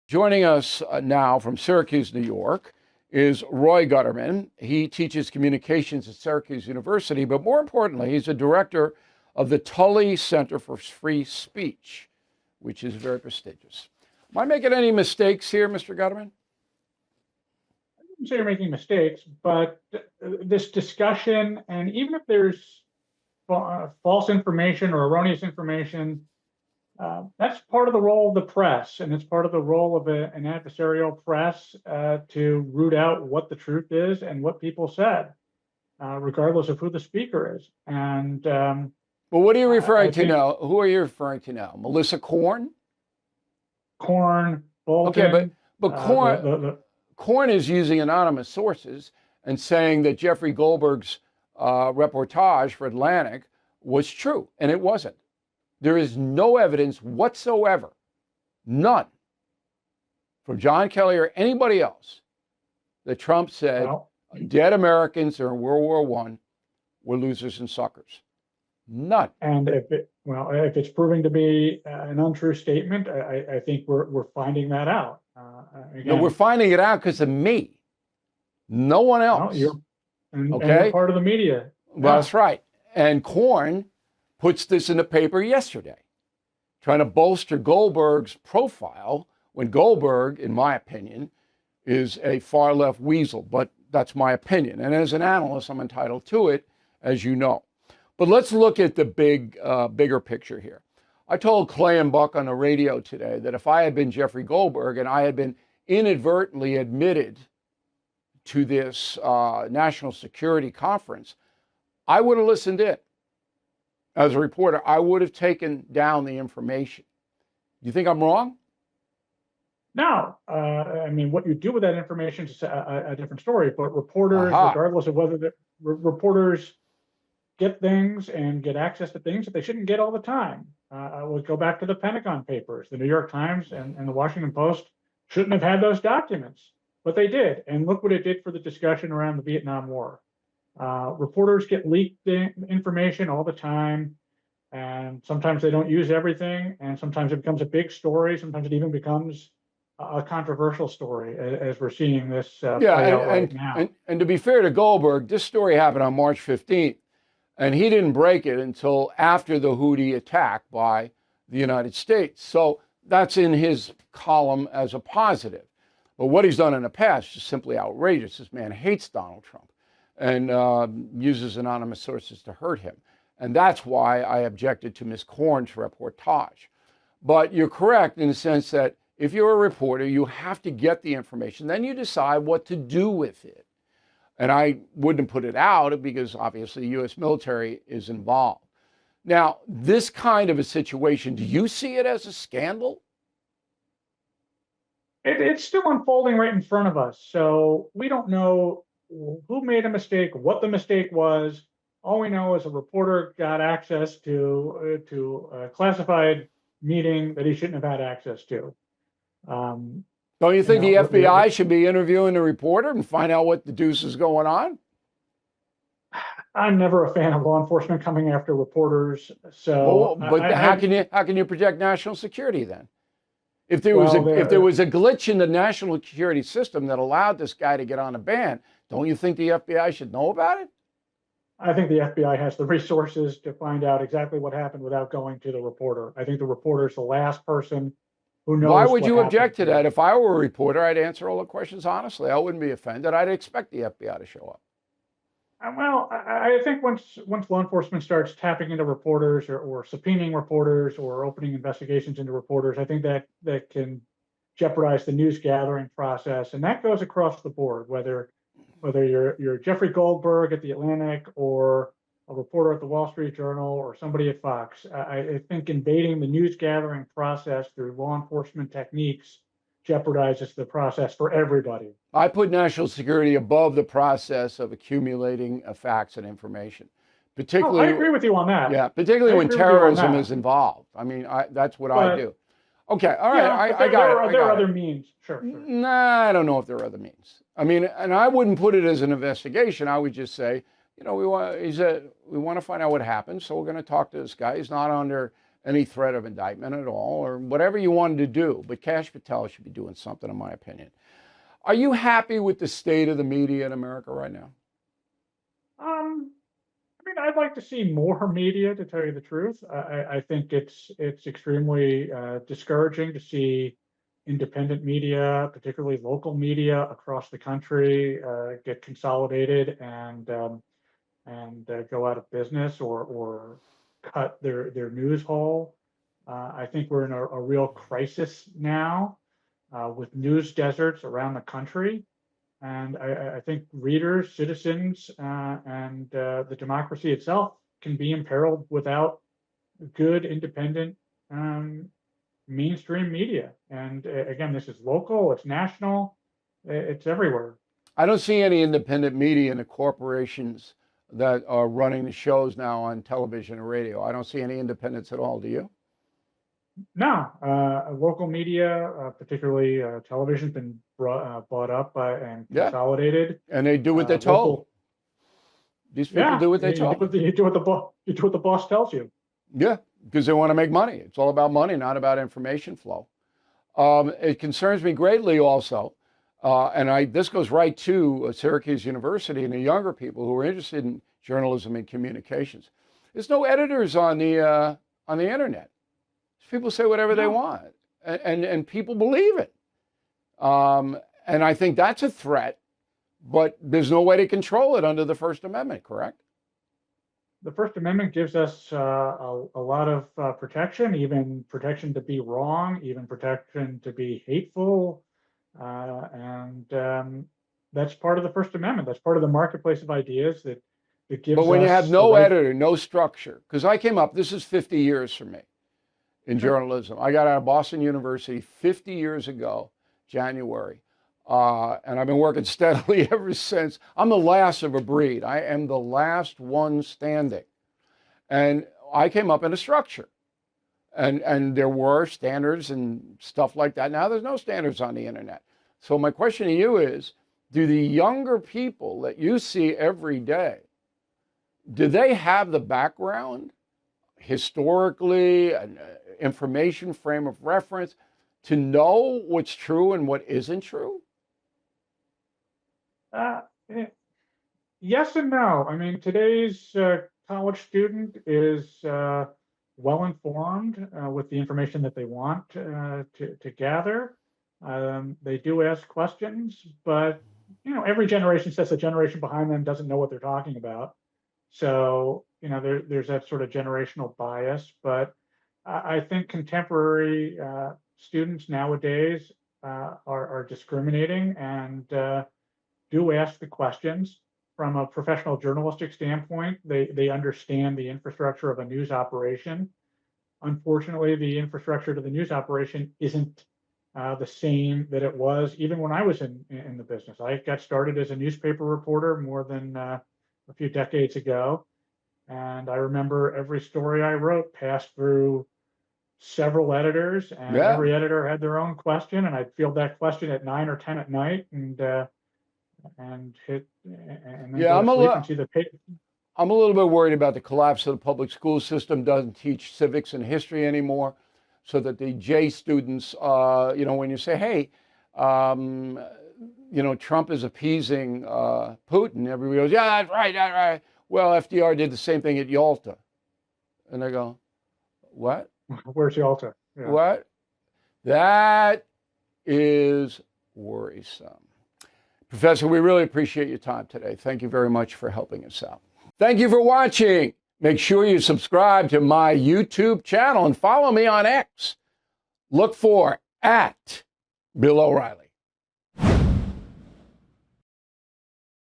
Joining us now from Syracuse, New York, is Roy Gutterman. He teaches communications at Syracuse University, but more importantly, he's a director of the Tully Center for Free Speech, which is very prestigious. Am I making any mistakes here, Mr. Gutterman? I wouldn't say you're making mistakes, but this discussion, and even if there's false information or erroneous information, that's part of the role of the press, and it's part of the role of an adversarial press to root out what the truth is and what people said, regardless of who the speaker is. And well, what are you referring to now? Who are you referring to now? Melissa Korn? Korn, Bolton. Okay, but Korn, Korn is using anonymous sources and saying that Jeffrey Goldberg's reportage for Atlantic was true, and it wasn't. There is no evidence whatsoever, none, from John Kelly or anybody else, that Trump said dead Americans during World War I were losers and suckers. None. And if it's proving to be an untrue statement, I think we're finding that out. No, we're finding it out because of me, no one else. And you're part of the media. Well, that's right. And Korn puts this in the paper yesterday, trying to bolster Goldberg's profile when Goldberg, in my opinion, is a far left weasel. But that's my opinion. And as an analyst, I'm entitled to it, as you know. But let's look at the bigger picture here. I told Clay and Buck on the radio today that if I had been Jeffrey Goldberg and I had been inadvertently admitted to this national security conference, I would have listened in. As a reporter, I would have taken down the information. Do you think I'm wrong? No. I mean, what you do with that information is a different story. But reporters, regardless of whether reporters get things and get access to things that they shouldn't get all the time. We'll go back to the Pentagon Papers. The New York Times and the Washington Post shouldn't have had those documents, but they did. And look what it did for the discussion around the Vietnam War. Reporters get leaked information all the time, and sometimes they don't use everything, and sometimes it becomes a big story. Sometimes it even becomes a controversial story, as we're seeing this play out right now. And to be fair to Goldberg, this story happened on March 15th, and he didn't break it until after the Houthi attack by the United States. So that's in his column as a positive. But what he's done in the past is simply outrageous. This man hates Donald Trump and uses anonymous sources to hurt him. And that's why I objected to Ms. Korn's reportage. But you're correct in the sense that if you're a reporter, you have to get the information. Then you decide what to do with it. And I wouldn't put it out because obviously the U.S. military is involved. Now, this kind of a situation, do you see it as a scandal? It's still unfolding right in front of us. So we don't know who made a mistake, what the mistake was. All we know is a reporter got access to a classified meeting that he shouldn't have had access to. Don't you think the FBI should be interviewing the reporter and find out what the deuce is going on? I'm never a fan of law enforcement coming after reporters. So, how can you protect national security then? If there was a glitch in the national security system that allowed this guy to get on a ban, don't you think the FBI should know about it? I think the FBI has the resources to find out exactly what happened without going to the reporter. I think the reporter is the last person who knows. Why would you object to that? If I were a reporter, I'd answer all the questions honestly. I wouldn't be offended. I'd expect the FBI to show up. Well, I think once law enforcement starts tapping into reporters or subpoenaing reporters or opening investigations into reporters, I think that can jeopardize the news gathering process, and that goes across the board. Whether you're Jeffrey Goldberg at the Atlantic or a reporter at the Wall Street Journal or somebody at Fox, I think invading the news gathering process through law enforcement techniques jeopardizes the process for everybody. I put national security above the process of accumulating facts and information. Particularly, I agree with you on that. Yeah, particularly when terrorism is involved. I mean, that's what I do. Okay, all right, I got it. There are other means. Sure. Nah, I don't know if there are other means. I mean, and I wouldn't put it as an investigation. I would just say, we want to find out what happened, so we're going to talk to this guy. He's not under any threat of indictment at all, or whatever you wanted to do. But Kash Patel should be doing something, in my opinion. Are you happy with the state of the media in America right now? I mean, I'd like to see more media, to tell you the truth. I think it's extremely discouraging to see independent media, particularly local media across the country, get consolidated and go out of business or cut their news haul. I think we're in a real crisis now with news deserts around the country. And I think readers, citizens, and the democracy itself can be imperiled without good, independent, mainstream media. And again, this is local, it's national, it's everywhere. I don't see any independent media in the corporations that are running the shows now on television and radio. I don't see any independence at all. Do you? No, local media, particularly television's been bought up and consolidated. And they do what they're told. These people do what they're told. You do what the boss tells you. Yeah, because they want to make money. It's all about money, not about information flow. It concerns me greatly also, and this goes right to Syracuse University and the younger people who are interested in journalism and communications. There's no editors on the internet. People say whatever they want, and people believe it. And I think that's a threat, but there's no way to control it under the First Amendment, correct? The First Amendment gives us a lot of protection, even protection to be wrong, even protection to be hateful. And that's part of the First Amendment. That's part of the marketplace of ideas that gives us. But when you have no editor, no structure, because I came up, this is 50 years for me in journalism. I got out of Boston University 50 years ago, January. And I've been working steadily ever since. I'm the last of a breed. I am the last one standing. And I came up in a structure. And there were standards and stuff like that. Now there's no standards on the internet. So my question to you is, do the younger people that you see every day, do they have the background historically, an information frame of reference to know what's true and what isn't true? Yes and no. I mean, today's college student is well informed with the information that they want to gather. They do ask questions, but every generation says the generation behind them doesn't know what they're talking about. So there's that sort of generational bias. But I think contemporary students nowadays are discriminating and do ask the questions. From a professional journalistic standpoint, they understand the infrastructure of a news operation. Unfortunately, the infrastructure to the news operation isn't the same that it was even when I was in the business. I got started as a newspaper reporter more than a few decades ago. And I remember every story I wrote passed through several editors, and every editor had their own question, and I'd field that question at 9 or 10 at night and then go to sleep and see the paper. I'm a little bit worried about the collapse of the public school system. Doesn't teach civics and history anymore, so that the J students, when you say, hey, Trump is appeasing Putin, everybody goes, yeah, that's right, that's right. Well, FDR did the same thing at Yalta. And they go, what? Where's Yalta? Yeah. What? That is worrisome. Professor, we really appreciate your time today. Thank you very much for helping us out. Thank you for watching. Make sure you subscribe to my YouTube channel and follow me on X. Look for @Bill O'Reilly.